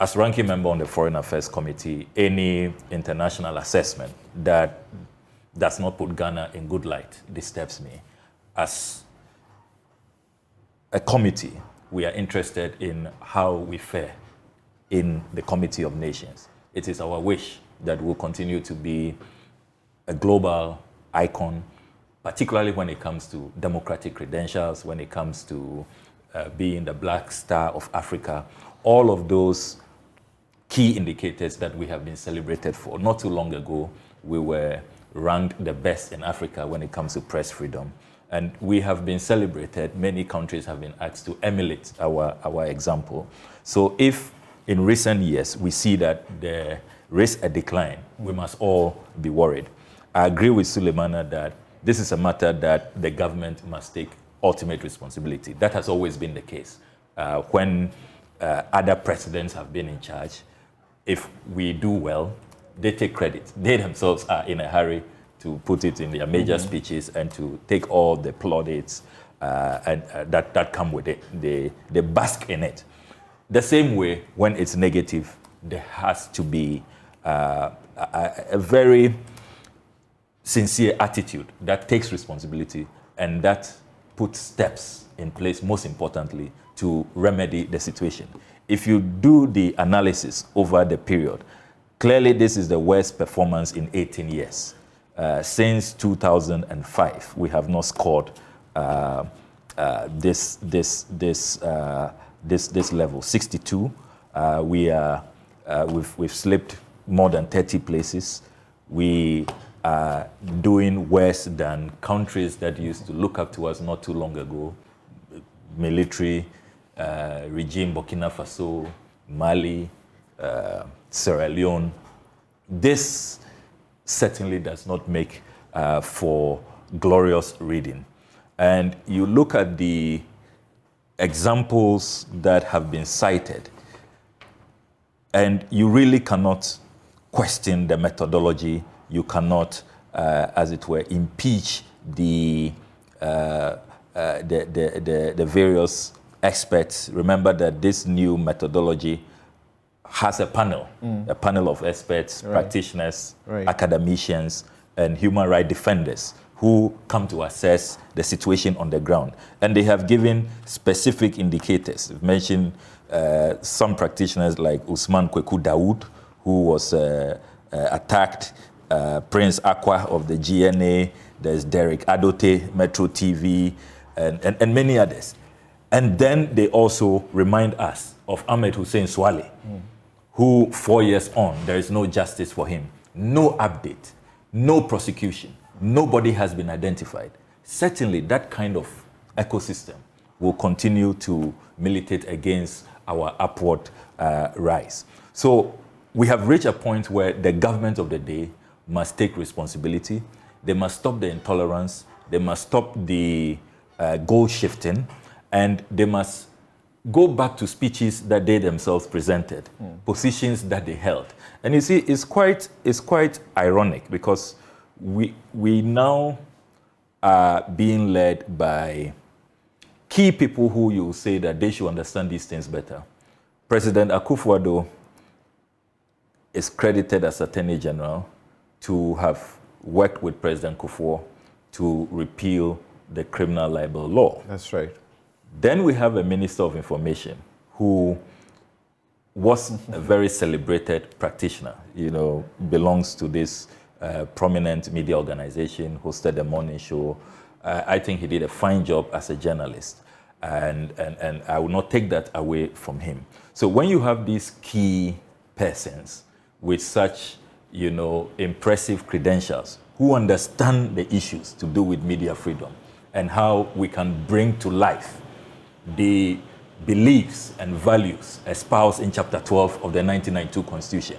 as ranking member on the Foreign Affairs Committee, any international assessment that does not put Ghana in good light disturbs me. As a committee, we are interested in how we fare in the Committee of Nations. It is our wish that we'll continue to be a global icon, particularly when it comes to democratic credentials, when it comes to being the Black Star of Africa, all of those key indicators that we have been celebrated for. Not too long ago, we were ranked the best in Africa when it comes to press freedom. And we have been celebrated. Many countries have been asked to emulate our example. So if in recent years we see that there is a decline, we must all be worried. I agree with Suleimana that this is a matter that the government must take ultimate responsibility. That has always been the case. When other presidents have been in charge, if we do well, they take credit. They themselves are in a hurry to put it in their major speeches and to take all the plaudits that come with it. They bask in it. The same way, when it's negative, there has to be a very sincere attitude that takes responsibility and that puts steps in place, most importantly, to remedy the situation. If you do the analysis over the period, clearly this is the worst performance in 18 years. Since 2005, we have not scored this level. 62. We've slipped more than 30 places. We are doing worse than countries that used to look up to us not too long ago. Military regime, Burkina Faso, Mali, Sierra Leone. This certainly does not make for glorious reading. And you look at the examples that have been cited, and you really cannot question the methodology. You cannot, as it were, impeach the various experts. Remember that this new methodology has a panel of experts, practitioners, academicians, and human rights defenders who come to assess the situation on the ground. And they have given specific indicators. We've mentioned some practitioners like Usman Kweku Dawood, who was attacked, Prince Aqua of the GNA, there's Derek Adote, Metro TV, and many others. And then they also remind us of Ahmed Hussein Swale, who 4 years on, there is no justice for him, no update, no prosecution, nobody has been identified. Certainly that kind of ecosystem will continue to militate against our upward rise. So we have reached a point where the government of the day must take responsibility. They must stop the intolerance. They must stop the goal shifting, and they must go back to speeches that they themselves presented, positions that they held. And you see, it's quite ironic because we now are being led by key people who you say that they should understand these things better. President Akufo-Addo is credited as Attorney General to have worked with President Kufuor to repeal the criminal libel law. That's right. Then we have a Minister of Information who was a very celebrated practitioner, belongs to this prominent media organization, hosted a morning show. I think he did a fine job as a journalist, and I will not take that away from him. So when you have these key persons with such, impressive credentials who understand the issues to do with media freedom and how we can bring to life the beliefs and values espoused in Chapter 12 of the 1992 Constitution,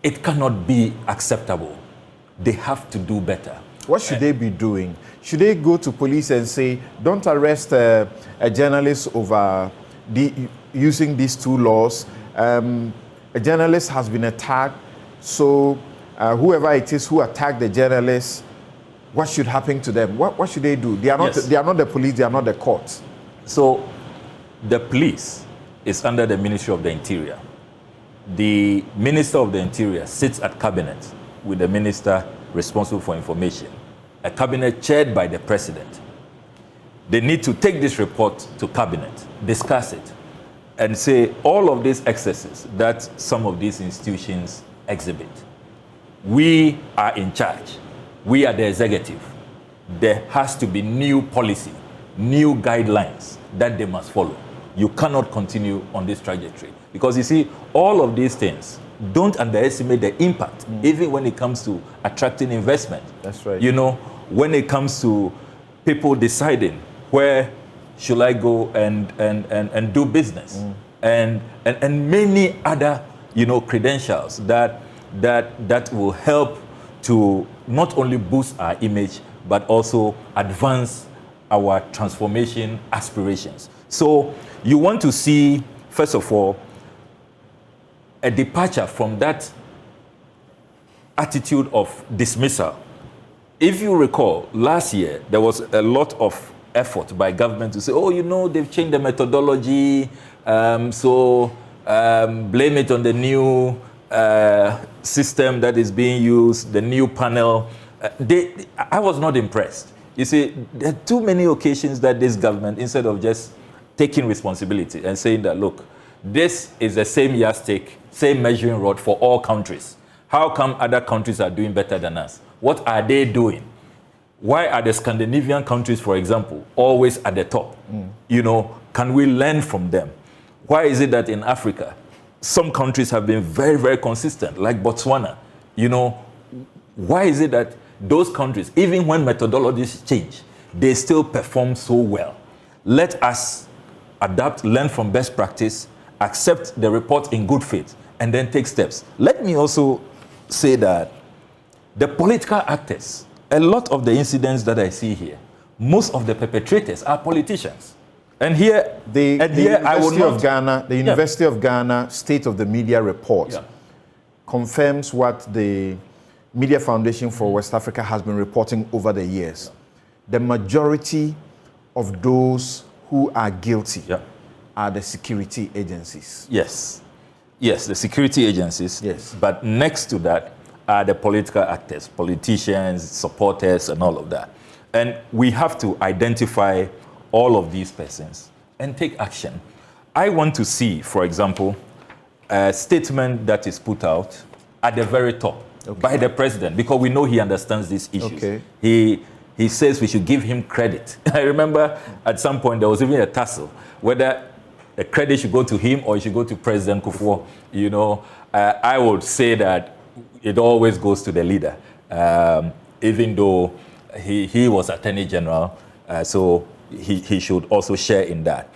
it cannot be acceptable. They have to do better. What should they be doing? Should they go to police and say, don't arrest a journalist over using these two laws? A journalist has been attacked, so whoever it is who attacked the journalist, what should happen to them? What should they do? They are not the police, they are not the courts. So the police is under the Ministry of the Interior. the Minister of the Interior sits at cabinet with the minister responsible for information, a cabinet chaired by the president. They need to take this report to cabinet, discuss it, and say all of these excesses that some of these institutions exhibit. We are in charge. We are the executive. There has to be new policy, new guidelines that they must follow. You cannot continue on this trajectory. Because you see, all of these things, don't underestimate the impact, even when it comes to attracting investment. That's right. You know, when it comes to people deciding where should I go and do business, and many other, you know, credentials that will help to not only boost our image, but also advance our transformation aspirations. So you want to see, first of all, a departure from that attitude of dismissal. If you recall, last year, there was a lot of effort by government to say, oh, you know, they've changed the methodology, so blame it on the new system that is being used, the new panel. I was not impressed. You see, there are too many occasions that this government, instead of just taking responsibility and saying that, look, this is the same yardstick, same measuring rod for all countries. How come other countries are doing better than us? What are they doing? Why are the Scandinavian countries, for example, always at the top? You know, can we learn from them? Why is it that in Africa, some countries have been very, very consistent, like Botswana? You know, why is it that those countries, even when methodologies change, they still perform so well? Let us adapt, learn from best practice, accept the report in good faith, and then take steps. Let me also say that the political actors, a lot of the incidents that I see here, most of the perpetrators are politicians. And here, the University of Ghana State of the Media report confirms what the Media Foundation for West Africa has been reporting over the years. The majority of those who are guilty are the security agencies. Yes, the security agencies. Yes. But next to that are the political actors, politicians, supporters, and all of that. And we have to identify all of these persons and take action. I want to see, for example, a statement that is put out at the very top by the president, because we know he understands these issues. Okay. He says we should give him credit. I remember at some point there was even a tussle whether the credit should go to him or it should go to President Kufuor. You know, I would say that it always goes to the leader, even though he was Attorney General, so he should also share in that.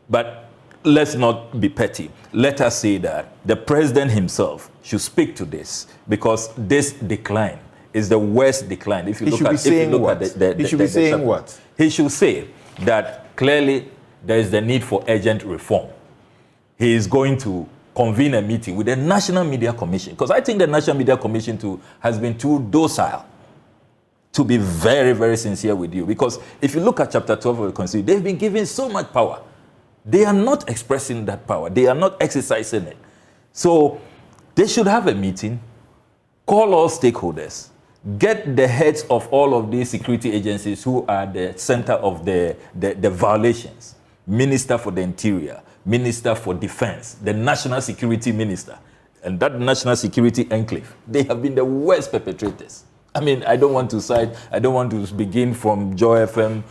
But let's not be petty. Let us say that the president himself should speak to this, because this decline is the worst decline. If you look at he should be saying what? He should say that clearly there is the need for urgent reform. He is going to convene a meeting with the National Media Commission, because I think the National Media Commission too has been too docile, to be very, very sincere with you. Because if you look at Chapter 12 of the Constitution, they've been given so much power. They are not expressing that power. They are not exercising it. So they should have a meeting, call all stakeholders, get the heads of all of these security agencies who are the center of the violations. Minister for the Interior, Minister for Defense, the National Security Minister, and that National Security Enclave. They have been the worst perpetrators. I mean, I don't want to begin from Joy FM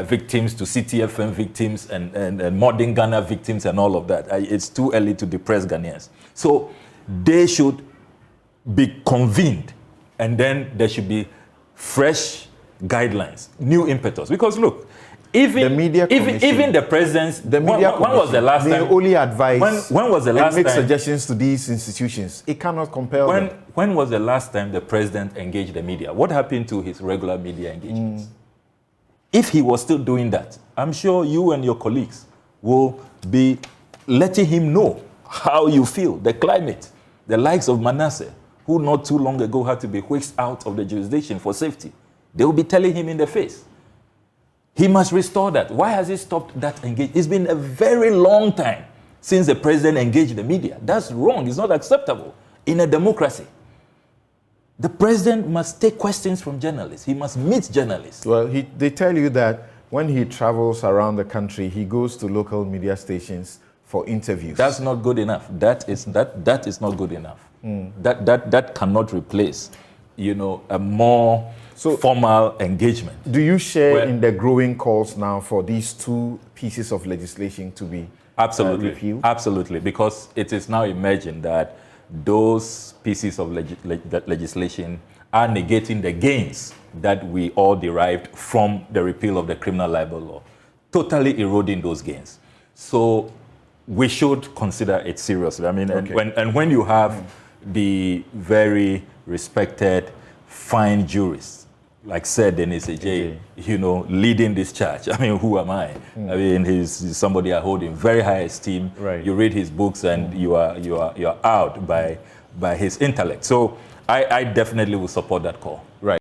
victims to City FM victims and Modern Ghana victims and all of that. It's too early to depress Ghanaians. So they should be convened, and then there should be fresh guidelines, new impetus. Because look, even the presidents, when was the last time? They only advise when was the last and make time, suggestions to these institutions. It cannot compel them. When was the last time the president engaged the media? What happened to his regular media engagements? If he was still doing that, I'm sure you and your colleagues will be letting him know how you feel, the climate. The likes of Manasseh, who not too long ago had to be whisked out of the jurisdiction for safety, they will be telling him in the face. He must restore that. Why has he stopped that engagement? It's been a very long time since the president engaged the media. That's wrong. It's not acceptable in a democracy. The president must take questions from journalists. He must meet journalists. Well, they tell you that when he travels around the country, he goes to local media stations for interviews. That's not good enough. That is not good enough. That cannot replace, a more formal engagement. Do you share in the growing calls now for these two pieces of legislation to be repealed? Absolutely, because it is now emerging that those pieces of legislation are negating the gains that we all derived from the repeal of the criminal libel law, totally eroding those gains. So we should consider it seriously. I mean, when you have the very respected, fine jurists, like said Dennis Ejay, leading this charge. I mean, who am I? I mean, he's somebody I hold in very high esteem. Right. You read his books and you are out by his intellect. So I definitely will support that call. Right.